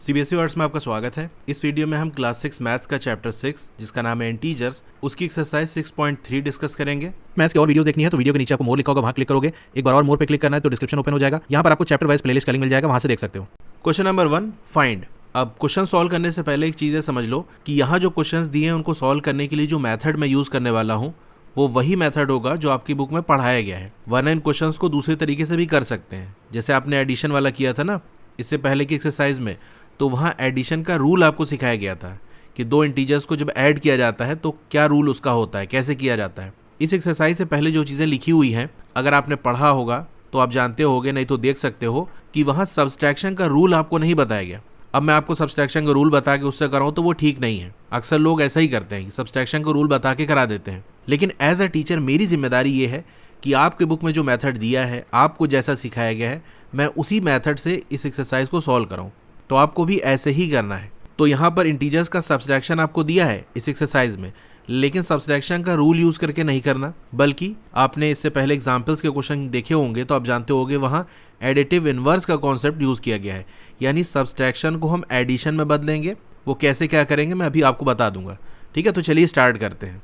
CBSE words में आपका स्वागत है। इस वीडियो में हम क्लास 6 मैथ्स का चैप्टर 6 जिसका नाम है इंटीजर्स, उसकी एक्सरसाइज 6.3 डिस्कस करेंगे। मैथ्स की और वीडियोस देखनी है तो वीडियो के नीचे आपको मोर लिखा होगा, वहां क्लिक करोगे। एक बार और मोर पे क्लिक करना है तो डिस्क्रिप्शन ओपन हो जाएगा। यहाँ पर आपको चैप्टर वाइज प्लेलिस्ट का लिंक मिल जाएगा, वहां से देख सकते हो। Question number 1, find. अब क्वेश्चन सॉल्व करने से पहले एक चीज़ है, समझ लो कि यहाँ जो क्वेश्चंस दिए हैं उनको सॉल्व करने के लिए जो मेथड मैं यूज़ करने वाला हूँ वो वही मेथड होगा जो आपकी बुक में पढ़ाया गया है। वरना इन क्वेश्चंस को दूसरे तरीके से भी कर सकते हैं, जैसे आपने एडिशन वाला किया था ना इससे पहले की एक्सरसाइज में, तो वहाँ एडिशन का रूल आपको सिखाया गया था कि दो इंटीजर्स को जब ऐड किया जाता है तो क्या रूल उसका होता है, कैसे किया जाता है। इस एक्सरसाइज से पहले जो चीज़ें लिखी हुई हैं अगर आपने पढ़ा होगा तो आप जानते होगे, नहीं तो देख सकते हो कि वहाँ सब्सट्रैक्शन का रूल आपको नहीं बताया गया। अब मैं आपको सब्सट्रैक्शन का रूल बता के उससे कराऊँ तो वो ठीक नहीं है। अक्सर लोग ऐसा ही करते हैं, सब्सट्रैक्शन का रूल बता के करा देते हैं। लेकिन एज अ टीचर मेरी जिम्मेदारी ये है कि आपके बुक में जो मेथड दिया है, आपको जैसा सिखाया गया है, मैं उसी मेथड से इस एक्सरसाइज को सॉल्व कराऊँ। तो आपको भी ऐसे ही करना है। तो यहाँ पर इंटीजर्स का सब्सट्रैक्शन आपको दिया है इस एक्सरसाइज में, लेकिन सब्सट्रैक्शन का रूल यूज़ करके नहीं करना, बल्कि आपने इससे पहले एग्जाम्पल्स के क्वेश्चन देखे होंगे तो आप जानते होंगे वहाँ एडिटिव इन्वर्स का कॉन्सेप्ट यूज़ किया गया है। यानी सब्सट्रैक्शन को हम एडिशन में बदलेंगे। वो कैसे क्या करेंगे मैं अभी आपको बता दूंगा। ठीक है, तो चलिए स्टार्ट करते हैं।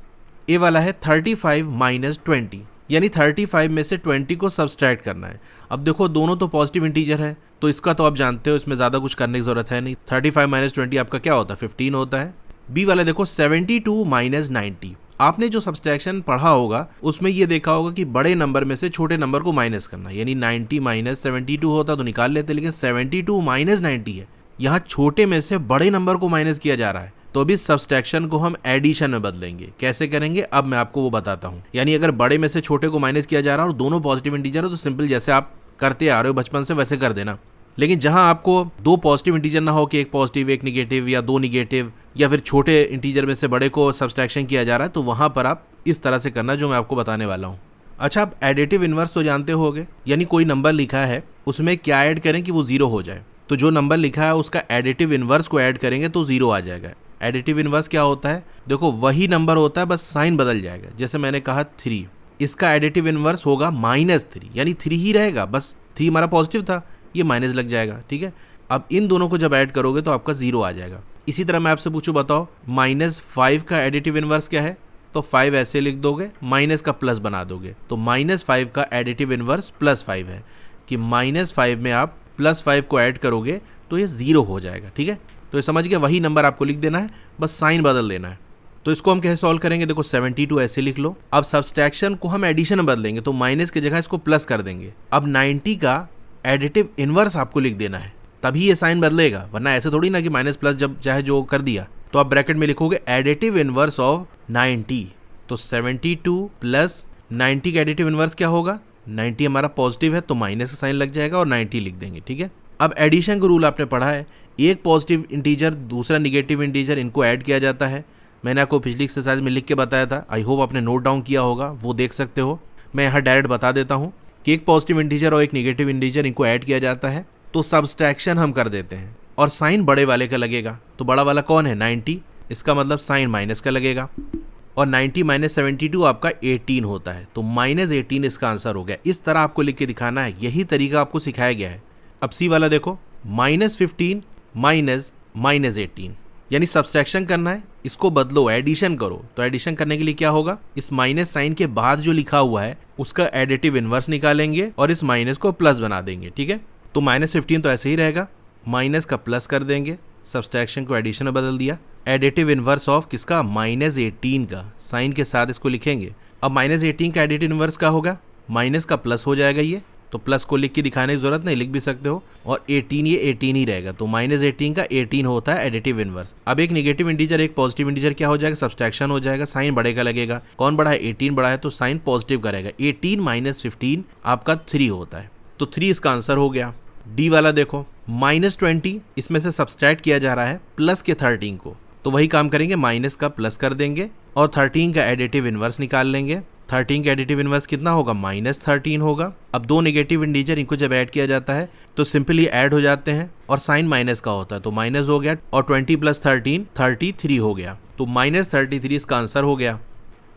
ए वाला है 35 माइनस 20, यानी 35 में से 20 को सब्सट्रैक्ट करना है। अब देखो दोनों तो पॉजिटिव इंटीजर है तो इसका तो आप जानते हो, इसमें ज़्यादा कुछ करने की ज़रूरत है नहीं। 35 माइनस 20 आपका क्या होता है, 15 होता है। बी वाला देखो 72 माइनस 90। आपने जो सब्सट्रैक्शन पढ़ा होगा उसमें ये देखा होगा कि बड़े नंबर में से छोटे नंबर को माइनस करना, यानी 90 माइनस 72 होता तो निकाल लेते, लेकिन 72 माइनस 90 है। यहाँ छोटे में से बड़े नंबर को माइनस किया जा रहा है, तो अभी सब्सट्रैक्शन को हम एडिशन में बदलेंगे। कैसे करेंगे अब मैं आपको वो बताता हूँ। यानी अगर बड़े में से छोटे को माइनस किया जा रहा है और दोनों पॉजिटिव इंटीजर है तो सिंपल जैसे आप करते आ रहे हो बचपन से वैसे कर देना। लेकिन जहां आपको दो पॉजिटिव इंटीजर ना हो कि एक पॉजिटिव एक निगेटिव या दो निगेटिव या फिर छोटे इंटीजर में से बड़े को सब्सट्रैक्शन किया जा रहा है, तो वहां पर आप इस तरह से करना जो मैं आपको बताने वाला हूं। अच्छा, आप एडिटिव इन्वर्स तो जानते होगे, यानी कोई नंबर लिखा है उसमें क्या ऐड करें कि वो जीरो हो जाए। तो जो नंबर लिखा है उसका एडिटिव इन्वर्स को ऐड करेंगे तो जीरो आ जाएगा। एडिटिव इन्वर्स क्या होता है, देखो वही नंबर होता है, बस साइन बदल जाएगा। जैसे मैंने कहा 3, इसका एडिटिव इन्वर्स होगा -3, यानी 3 ही रहेगा, बस 3 हमारा पॉजिटिव था, ये माइनस लग जाएगा। ठीक है, अब इन दोनों को जब ऐड करोगे तो आपका 0 आ जाएगा। इसी तरह मैं आपसे पूछूं, बताओ -5 का एडिटिव इन्वर्स क्या है, तो 5 ऐसे लिख दोगे, माइनस का प्लस बना दोगे, तो -5 का एडिटिव इन्वर्स +5 है कि -5 में आप +5 को ऐड करोगे तो ये 0 हो जाएगा। ठीक है, तो ये समझ गए, वही नंबर आपको लिख देना है, बस साइन बदल देना है। तो इसको हम कैसे सॉल्व करेंगे, देखो 72 ऐसे लिख लो। अब सब्सट्रैक्शन को हम एडिशन में बदलेंगे तो माइनस की जगह इसको प्लस कर देंगे। अब 90 का एडिटिव इन्वर्स आपको लिख देना है, तभी ये साइन बदलेगा, वरना ऐसे थोड़ी ना कि माइनस प्लस जब चाहे जो कर दिया। तो आप ब्रैकेट में लिखोगे एडिटिव इन्वर्स ऑफ 90, तो 72 प्लस 90 का एडिटिव इन्वर्स क्या होगा, 90 हमारा पॉजिटिव है तो माइनस का साइन लग जाएगा और 90 लिख देंगे। ठीक है, अब एडिशन का रूल आपने पढ़ा है, एक पॉजिटिव इंटीजर दूसरा निगेटिव इंटीजर इनको ऐड किया जाता है। मैंने आपको पिछली एक्सरसाइज में लिख के बताया था, आई होप आपने नोट डाउन किया होगा, वो देख सकते हो। मैं यहाँ डायरेक्ट बता देता हूँ कि एक पॉजिटिव इंटीजर और एक निगेटिव इंटीजर इनको ऐड किया जाता है तो सब्सट्रैक्शन हम कर देते हैं और साइन बड़े वाले का लगेगा। तो बड़ा वाला कौन है, 90, इसका मतलब साइन माइनस का लगेगा, और 90 माइनस 72 आपका 18 होता है, तो -18 इसका आंसर हो गया। इस तरह आपको लिख के दिखाना है, यही तरीका आपको सिखाया गया है। अब सी वाला देखो, -15 माइनस -18, यानी सब्सट्रैक्शन करना है, इसको बदलो, एडिशन करो। तो एडिशन करने के लिए क्या होगा, इस माइनस साइन के बाद जो लिखा हुआ है उसका एडिटिव इन्वर्स निकालेंगे और इस माइनस को प्लस बना देंगे। ठीक है, तो -15 तो ऐसे ही रहेगा, माइनस का प्लस कर देंगे, सब्सट्रैक्शन को एडिशन में बदल दिया। एडिटिव इन्वर्स ऑफ किसका, -18 का, साइन के साथ इसको लिखेंगे। अब -18 का एडिटिव इन्वर्स क्या होगा, माइनस का प्लस हो जाएगा, ये तो प्लस को लिख के दिखाने की जरूरत नहीं, लिख भी सकते हो, और 18 ये 18 ही रहेगा, तो -18 का 18 होता है एडिटिव इन्वर्स। अब एक निगेटिव इंटीजर एक पॉजिटिव इंटीजर क्या हो जाएगा, सब्सट्रैक्शन हो जाएगा, साइन बड़े का लगेगा। कौन बड़ा है, 18 बड़ा है, तो साइन पॉजिटिव का रहेगा। 18 माइनस 15 आपका 3 होता है, तो 3 इसका आंसर हो गया। डी वाला देखो, -20 इसमें से सब्सट्रैक्ट किया जा रहा है प्लस के 13 को, तो वही काम करेंगे, माइनस का प्लस कर देंगे और 13 का एडिटिव इन्वर्स निकाल लेंगे। 13 का एडिटिव इन्वर्स कितना होगा, -13 होगा। अब दो नेगेटिव इंटीजर इनको जब ऐड किया जाता है तो सिंपली ऐड हो जाते हैं और साइन माइनस का होता है, तो माइनस हो गया, और 20 प्लस 13 33 हो गया, तो -33 इसका आंसर हो गया।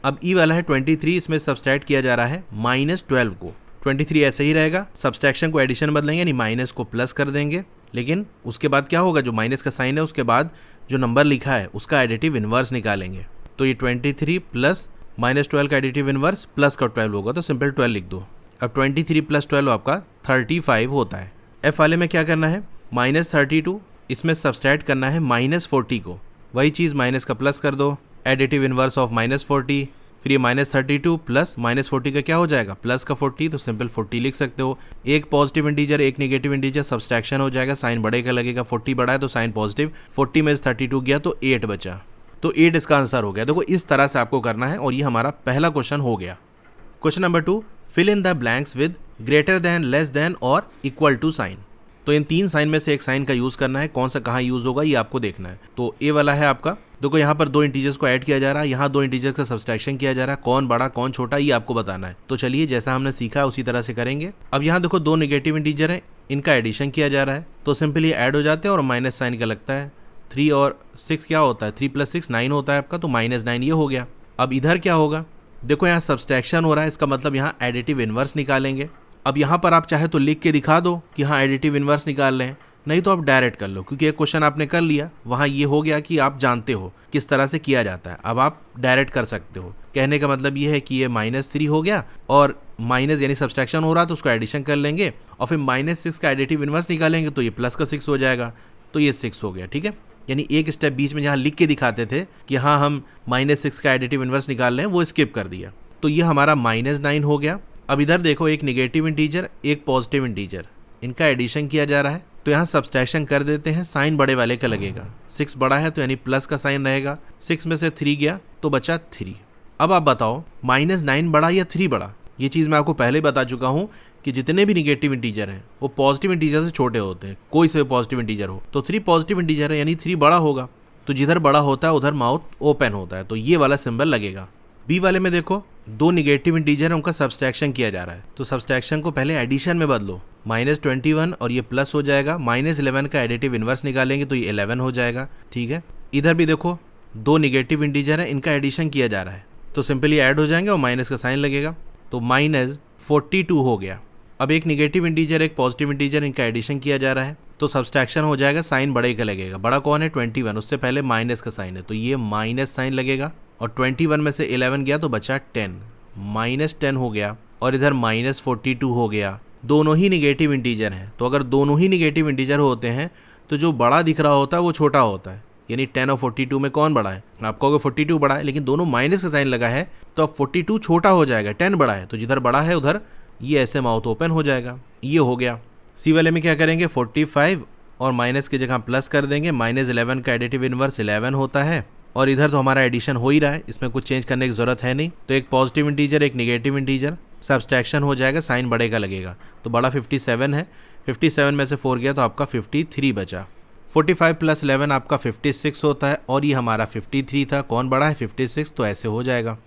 अब ई वाला है 23, इसमें सब्सट्रैक्ट किया जा रहा है -12 को। 23 ऐसे ही रहेगा, सब्सट्रैक्शन को एडिशन बदलेंगे यानी माइनस को प्लस कर देंगे लेकिन उसके बाद क्या होगा, जो माइनस का साइन है उसके बाद जो नंबर लिखा है उसका एडिटिव इन्वर्स निकालेंगे। तो ये 23 प्लस -12 का एडिटिव इन्वर्स प्लस का 12 होगा, तो सिंपल 12 लिख दो। अब 23 प्लस 12 आपका 35 होता है। एफ वाले में क्या करना है, -32 इसमें सब्सट्रैक्ट करना है -40 को, वही चीज़ माइनस का प्लस कर दो, एडिटिव इन्वर्स ऑफ -40, फिर ये -32 प्लस -40 का क्या हो जाएगा, प्लस का 40, तो सिंपल 40 लिख सकते हो। एक पॉजिटिव इंटीजर एक नेगेटिव इंटीजर सब्सट्रैक्शन हो जाएगा, साइन बड़े का लगेगा, 40 बड़ा है तो साइन पॉजिटिव, 40 में से 32 गया तो 8 बचा, तो 8 इसका आंसर हो गया। देखो इस तरह से आपको करना है और ये हमारा पहला क्वेश्चन हो गया। Question number 2, fill in the blanks with greater than, less than और इक्वल टू साइन। तो इन 3 साइन में से एक साइन का यूज़ करना है, कौन सा कहाँ यूज़ होगा ये आपको देखना है। तो ए वाला है आपका, देखो यहाँ पर 2 इंटीजर्स को ऐड किया जा रहा है, यहाँ 2 इंटीजर्स का सब्सट्रैक्शन किया जा रहा है, कौन बड़ा कौन छोटा ये आपको बताना है। तो चलिए जैसा हमने सीखा उसी तरह से करेंगे। अब यहाँ देखो 2 नेगेटिव इंटीजर हैं, इनका एडिशन किया जा रहा है, तो सिंपली ऐड हो जाते हैं और माइनस साइन का लगता है। 3 और 6 क्या होता है, 3 + 6 9 होता है आपका, तो -9 ये हो गया। अब इधर क्या होगा, देखो यहाँ सब्सट्रैक्शन हो रहा है, इसका मतलब यहाँ एडिटिव इन्वर्स निकालेंगे। अब यहाँ पर आप चाहे तो लिख के दिखा दो कि हाँ एडिटिव इन्वर्स निकाल लें, नहीं तो आप डायरेक्ट कर लो, क्योंकि एक क्वेश्चन आपने कर लिया, वहाँ ये हो गया कि आप जानते हो किस तरह से किया जाता है। अब आप डायरेक्ट कर सकते हो। कहने का मतलब ये है कि ये -3 हो गया और माइनस यानी सब्सट्रैक्शन हो रहा तो उसको एडिशन कर लेंगे और फिर -6 का एडिटिव इन्वर्स निकालेंगे तो ये प्लस का 6 हो जाएगा, तो ये 6 हो गया। ठीक है, यानी एक स्टेप बीच में जहाँ लिख के दिखाते थे कि हाँ हम -6 का एडिटिव इन्वर्स निकाल रहे हैं, वो स्किप कर दिया। तो ये हमारा -9 हो गया। अब इधर देखो एक नेगेटिव इंटीजर एक पॉजिटिव इंटीजर, इनका एडिशन किया जा रहा है, तो यहाँ सब्सट्रैक्शन कर देते हैं, साइन बड़े वाले का लगेगा। 6 बड़ा है तो यानी प्लस का साइन रहेगा, 6 में से 3 गया तो बचा 3। अब आप बताओ -9 बड़ा या 3 बड़ा। ये चीज़ मैं आपको पहले बता चुका हूँ कि जितने भी निगेटिव इंटीजर हैं वो पॉजिटिव इंटीजर से छोटे होते हैं, कोई से पॉजिटिव इंटीजर हो तो 3 पॉजिटिव इंटीजर है यानी 3 बड़ा होगा, तो जिधर बड़ा होता है उधर माउथ ओपन होता है, तो ये वाला सिंबल लगेगा। बी वाले में देखो 2 निगेटिव इंटीजर है, उनका सब्सट्रैक्शन किया जा रहा है, तो सब्सट्रैक्शन को पहले एडिशन में बदलो, -21 और ये प्लस हो जाएगा, -11 का एडिटिव इन्वर्स निकालेंगे तो ये 11 हो जाएगा। ठीक है, इधर भी देखो 2 निगेटिव इंटीजर है, इनका एडिशन किया जा रहा है, तो सिंपली ऐड हो जाएंगे और माइनस का साइन लगेगा, तो -42 हो गया। अब एक निगेटिव इंटीजर एक पॉजिटिव इंटीजर, इनका एडिशन किया जा रहा है, तो सब्सट्रैक्शन हो जाएगा, साइन बड़े का लगेगा। बड़ा कौन है, 21, उससे पहले माइनस का साइन है, तो ये माइनस साइन लगेगा और 21 में से 11 गया तो बचा 10, -10 हो गया और इधर -42 हो गया। दोनों ही निगेटिव इंटीजर हैं, तो अगर दोनों ही निगेटिव इंटीजर होते हैं तो जो बड़ा दिख रहा होता है वो छोटा होता है, यानी 10 और 42 में कौन बड़ा है, आप कहोगे 42 बड़ा है, लेकिन दोनों माइनस का साइन लगा है तो अब 42 छोटा हो जाएगा, 10 बड़ा है, तो जिधर बड़ा है उधर ये ऐसे माउथ ओपन हो जाएगा। ये हो गया। सी वाले में क्या करेंगे, 45 और माइनस की जगह प्लस कर देंगे, -11 का एडिटिव इन्वर्स 11 होता है और इधर तो हमारा एडिशन हो ही रहा है, इसमें कुछ चेंज करने की जरूरत है नहीं, तो एक पॉजिटिव इंटीजर एक नेगेटिव इंटीजर, सब्सट्रैक्शन हो जाएगा, साइन बड़े का लगेगा, तो बड़ा 57 है, 57 में से 4 गया तो आपका 53 बचा। 45 + 11 आपका 56 होता है और ये हमारा 53 था, कौन बड़ा है 56, तो ऐसे हो जाएगा।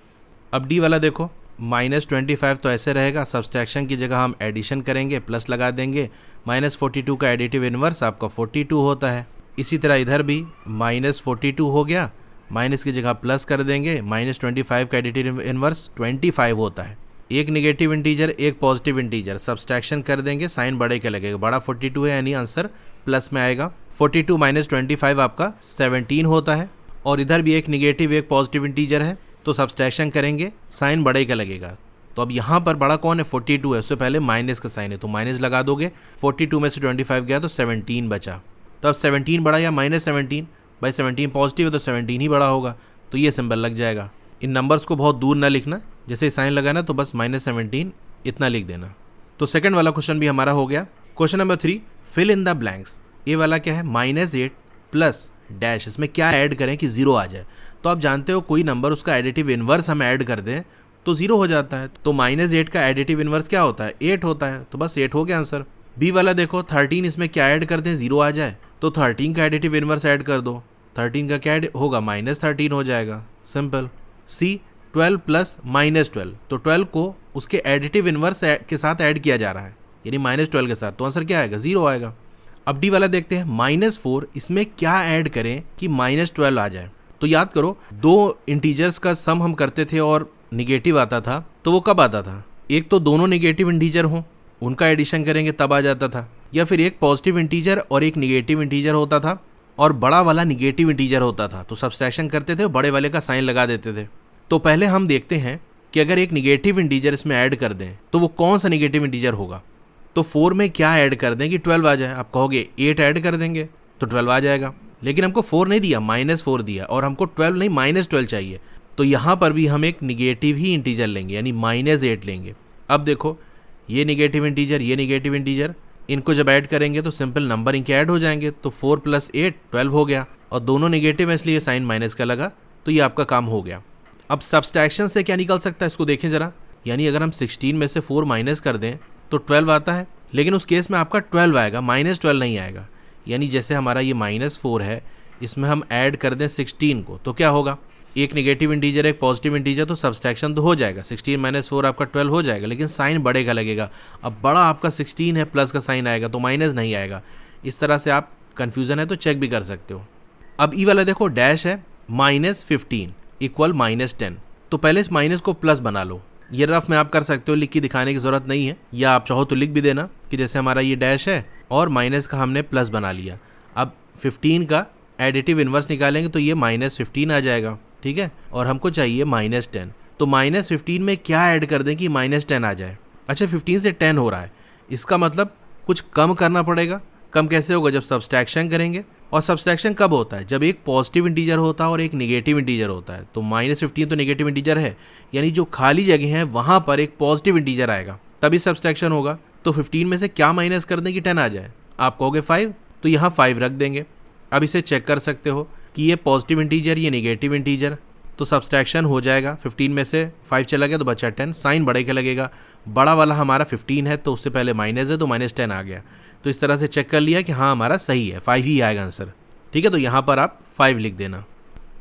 अब डी वाला देखो -25 तो ऐसे रहेगा, सब्सट्रैक्शन की जगह हम एडिशन करेंगे, प्लस लगा देंगे, -42 का एडिटिव इन्वर्स आपका 42 होता है। इसी तरह इधर भी -42 हो गया, माइनस की जगह प्लस कर देंगे, -25 का एडिटिव इन्वर्स 25 होता है। एक नेगेटिव इंटीजर एक पॉजिटिव इंटीजर, सब्सट्रैक्शन कर देंगे, साइन बड़े का लगेगा, बड़ा 42 है यानी आंसर प्लस में आएगा। 42 - 25 आपका 17 होता है और इधर भी एक नेगेटिव एक पॉजिटिव इंटीजर है, तो सब्सट्रैक्शन करेंगे, साइन बड़े का लगेगा, तो अब यहाँ पर बड़ा कौन है 42 है, उससे पहले माइनस का साइन है तो माइनस लगा दोगे, 42 में से 25 गया तो 17 बचा। तो अब 17 बड़ा या -17, भाई 17 पॉजिटिव है तो 17 ही बड़ा होगा, तो ये सिंबल लग जाएगा। इन नंबर्स को बहुत दूर ना लिखना, जैसे साइन लगाना तो बस -17 इतना लिख देना। तो सेकंड वाला क्वेश्चन भी हमारा हो गया। Question number 3, fill in the blanks. A वाला क्या है, -8 प्लस डैश, इसमें क्या ऐड करें कि 0 आ जाए। तो आप जानते हो कोई नंबर उसका एडिटिव इन्वर्स हम ऐड कर दें तो 0 हो जाता है, तो -8 का एडिटिव इन्वर्स क्या होता है, 8 होता है, तो बस 8 हो गया आंसर। बी वाला देखो 13, इसमें क्या ऐड कर दें 0 आ जाए, तो 13 का एडिटिव इन्वर्स ऐड कर दो, 13 का क्या होगा, -13 हो जाएगा, सिंपल। सी 12 + -12, तो 12 को उसके एडिटिव इन्वर्स के साथ ऐड किया जा रहा है, यानी -12 के साथ, तो आंसर क्या आएगा, 0 आएगा। अब डी वाला देखते हैं, -4, इसमें क्या ऐड करें कि -12 आ जाए। तो याद करो 2 इंटीजर्स का सम हम करते थे और निगेटिव आता था, तो वो कब आता था, एक तो दोनों निगेटिव इंटीजर हों उनका एडिशन करेंगे तब आ जाता था, या फिर एक पॉजिटिव इंटीजर और एक निगेटिव इंटीजर होता था और बड़ा वाला निगेटिव इंटीजर होता था, तो सब्सट्रैक्शन करते थे, बड़े वाले का साइन लगा देते थे। तो पहले हम देखते हैं कि अगर एक निगेटिव इंटीजर इसमें ऐड कर दें तो वो कौन सा निगेटिव इंटीजर होगा। तो 4 में क्या ऐड कर दें कि 12 आ जाए। आप कहोगे 8 ऐड कर देंगे तो 12 आ जाएगा, लेकिन हमको 4 नहीं दिया, -4 दिया और हमको 12 नहीं -12 चाहिए। तो यहाँ पर भी हम एक निगेटिव ही इंटीजर लेंगे, यानी -8 लेंगे। अब देखो ये निगेटिव इंटीजर, ये निगेटिव इंटीजर, इनको जब ऐड करेंगे तो सिंपल नंबर इनके ऐड हो जाएंगे। तो 4 + 8 12 हो गया और दोनों निगेटिव है इसलिए साइन माइनस का लगा, तो ये आपका काम हो गया। अब सब्सट्रैक्शन से क्या निकल सकता है इसको देखें ज़रा, यानी अगर हम 16 में से 4 माइनस कर दें तो 12 आता है, लेकिन उस केस में आपका 12 आएगा, -12 नहीं आएगा। यानी जैसे हमारा ये -4 है, इसमें हम ऐड कर दें 16 को तो क्या होगा, एक निगेटिव इंटीजर एक पॉजिटिव इंटीजर, तो सब्सट्रैक्शन तो हो जाएगा, 16 - 4 आपका 12 हो जाएगा, लेकिन साइन बड़े का लगेगा। अब बड़ा आपका 16 है, प्लस का साइन आएगा तो माइनस नहीं आएगा। इस तरह से आप कन्फ्यूज़न है तो चेक भी कर सकते हो। अब ई वाला देखो डैश है -15 = -10, तो पहले इस माइनस को प्लस बना लो। ये रफ में आप कर सकते हो, लिख के दिखाने की ज़रूरत नहीं है, या आप चाहो तो लिख भी देना कि जैसे हमारा ये डैश है और माइनस का हमने प्लस बना लिया। अब 15 का एडिटिव इन्वर्स निकालेंगे तो ये -15 आ जाएगा, ठीक है, और हमको चाहिए -10। तो -15 में क्या ऐड कर दें कि -10 आ जाए। अच्छा 15 से 10 हो रहा है, इसका मतलब कुछ कम करना पड़ेगा। कम कैसे होगा, जब सब्सट्रैक्शन करेंगे। और सब्सट्रैक्शन कब होता है, जब एक पॉजिटिव इंटीजर होता है और एक निगेटिव इंटीजर होता है। तो -15 तो निगेटिव इंटीजर है, यानी जो खाली जगह है वहाँ पर एक पॉजिटिव इंटीजर आएगा, तभी सब्सट्रैक्शन होगा। तो 15 में से क्या माइनस कर दें कि 10 आ जाए। आप कहोगे 5, तो यहाँ 5 रख देंगे। अब इसे चेक कर सकते हो कि ये पॉजिटिव इंटीजर ये निगेटिव इंटीजर, तो सब्सट्रैक्शन हो जाएगा। 15 में से 5 चला गया तो बचा 10, साइन बड़े का लगेगा। बड़ा वाला हमारा 15 है तो उससे पहले माइनस है तो -10 आ गया। तो इस तरह से चेक कर लिया कि हाँ हमारा सही है, 5 ही आएगा आंसर, ठीक है। तो यहाँ पर आप 5 लिख देना।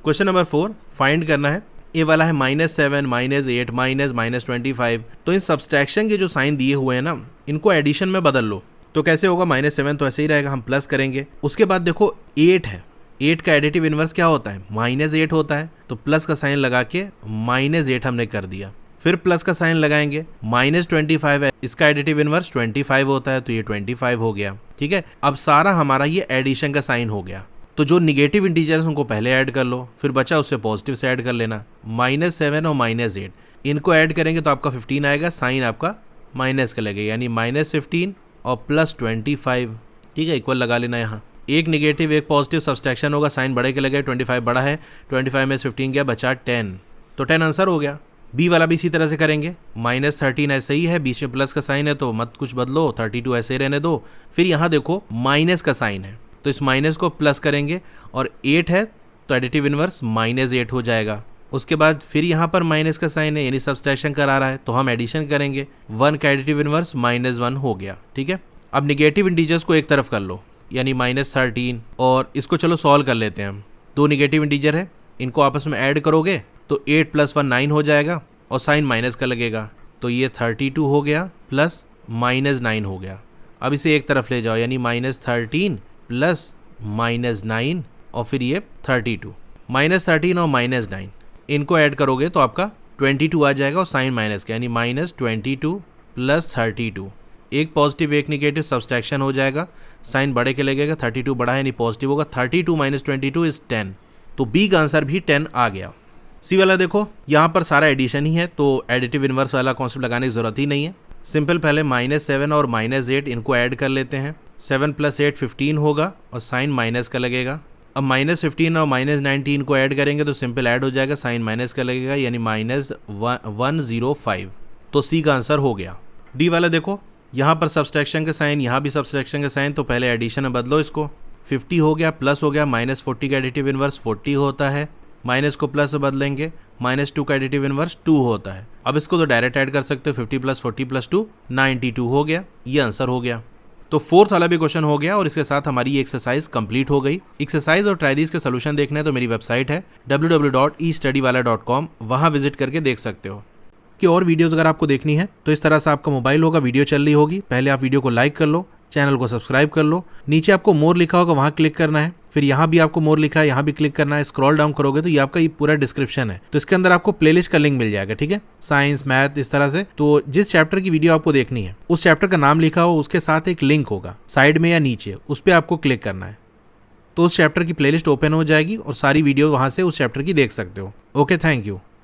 क्वेश्चन नंबर 4 फाइंड करना है। ए वाला है -7 -8 -25। तो इन सब्सट्रैक्शन के जो साइन दिए हुए हैं ना, इनको एडिशन में बदल लो। तो कैसे होगा, -7 तो ऐसे ही रहेगा, हम प्लस करेंगे। उसके बाद देखो 8 है, 8 का एडिटिव इन्वर्स क्या होता है, -8 होता है। तो प्लस का साइन लगा के -8 हमने कर दिया। फिर प्लस का साइन लगाएंगे, -25 है, इसका एडिटिव इन्वर्स 25 होता है, तो ये 25 हो गया, ठीक है। अब सारा हमारा ये एडिशन का साइन हो गया। तो जो निगेटिव इंटीजर्स उनको पहले ऐड कर लो, फिर बचा उससे पॉजिटिव से ऐड कर लेना। -7 और -8 इनको ऐड करेंगे तो आपका 15 आएगा, साइन आपका माइनस का लगेगा, यानी -15 और +25, ठीक है, इक्वल लगा लेना। यहाँ एक निगेटिव एक पॉजिटिव सब्सट्रैक्शन होगा, साइन बड़े के लगे, 25 बड़ा है, 25 में 15 गया, बचा 10, तो 10 आंसर हो गया। बी वाला भी इसी तरह से करेंगे, -13 ऐसे ही है, बीच में प्लस का साइन है तो मत कुछ बदलो, 32 ऐसे ही रहने दो। फिर यहाँ देखो माइनस का साइन है, तो इस माइनस को प्लस करेंगे, और 8 है तो एडिटिव इन्वर्स -8 हो जाएगा। उसके बाद फिर यहाँ पर माइनस का साइन है, यानी सब्सट्रैक्शन करा रहा है, तो हम एडिशन करेंगे, 1 का एडिटिव इन्वर्स -1 हो गया, ठीक है। अब निगेटिव इंटीजर्स को एक तरफ कर लो, यानी -13, और इसको चलो सॉल्व कर लेते हैं हम। 2 निगेटिव इंटीजर है, इनको आपस में ऐड करोगे तो 8 + 1 9 हो जाएगा, और साइन माइनस का लगेगा, तो ये 32 हो गया प्लस -9 हो गया। अब इसे एक तरफ ले जाओ, यानी -13 प्लस -9 और फिर ये 32, -13 और -9 इनको ऐड करोगे तो आपका 22 आ जाएगा, और साइन माइनस का, यानी -22 + 32। एक पॉजिटिव एक निगेटिव सब्सट्रैक्शन हो जाएगा, साइन बड़े के लगेगा, 32 बड़ा है यानी पॉजिटिव होगा, 32 - 22 इज 10। तो बी का आंसर भी 10 आ गया। सी वाला देखो, यहाँ पर सारा एडिशन ही है, तो एडिटिव इन्वर्स वाला कॉन्सेप्ट लगाने की जरूरत ही नहीं है। सिंपल पहले -7 और -8 इनको ऐड कर लेते हैं, 7 + 8 15 होगा, और साइन माइनस का लगेगा। अब -15 और -19 को ऐड करेंगे तो सिंपल ऐड हो जाएगा, साइन माइनस का लगेगा, यानी -105। तो सी का आंसर हो गया। डी वाला देखो, यहाँ पर सब्सट्रैक्शन का साइन, यहाँ भी सब्सट्रैक्शन का साइन, तो पहले एडिशन में बदलो इसको। 50 हो गया, प्लस हो गया, -40 का एडिटिव इन्वर्स 40 होता है, माइनस को प्लस से बदलेंगे, -2 का एडिटिव इन्वर्स 2 होता है। अब इसको तो डायरेक्ट ऐड कर सकते हो, 50 + 40 + 2 92 हो गया, ये आंसर हो गया। तो 4th वाला भी क्वेश्चन हो गया, और इसके साथ हमारी ये एक्सरसाइज कंप्लीट हो गई। एक्सरसाइज और ट्राई दीज के सोल्यूशन देखने तो मेरी वेबसाइट है www.estudywala.com, वहाँ विजिट करके देख सकते हो। कि और वीडियोस अगर आपको देखनी है तो इस तरह से आपका मोबाइल होगा, वीडियो चल रही होगी, पहले आप वीडियो को लाइक कर लो, चैनल को सब्सक्राइब कर लो, नीचे आपको मोर लिखा होगा वहाँ क्लिक करना है, फिर यहाँ भी आपको मोर लिखा है, यहाँ भी क्लिक करना है। स्क्रॉल डाउन करोगे तो ये आपका ये पूरा डिस्क्रिप्शन है, तो इसके अंदर आपको प्लेलिस्ट का लिंक मिल जाएगा, ठीक है, साइंस मैथ इस तरह से। तो जिस चैप्टर की वीडियो आपको देखनी है उस चैप्टर का नाम लिखा हो, उसके साथ एक लिंक होगा साइड में या नीचे, उस पर आपको क्लिक करना है, तो उस चैप्टर की प्लेलिस्ट ओपन हो जाएगी और सारी वीडियो वहां से उस चैप्टर की देख सकते हो। Okay, thank you.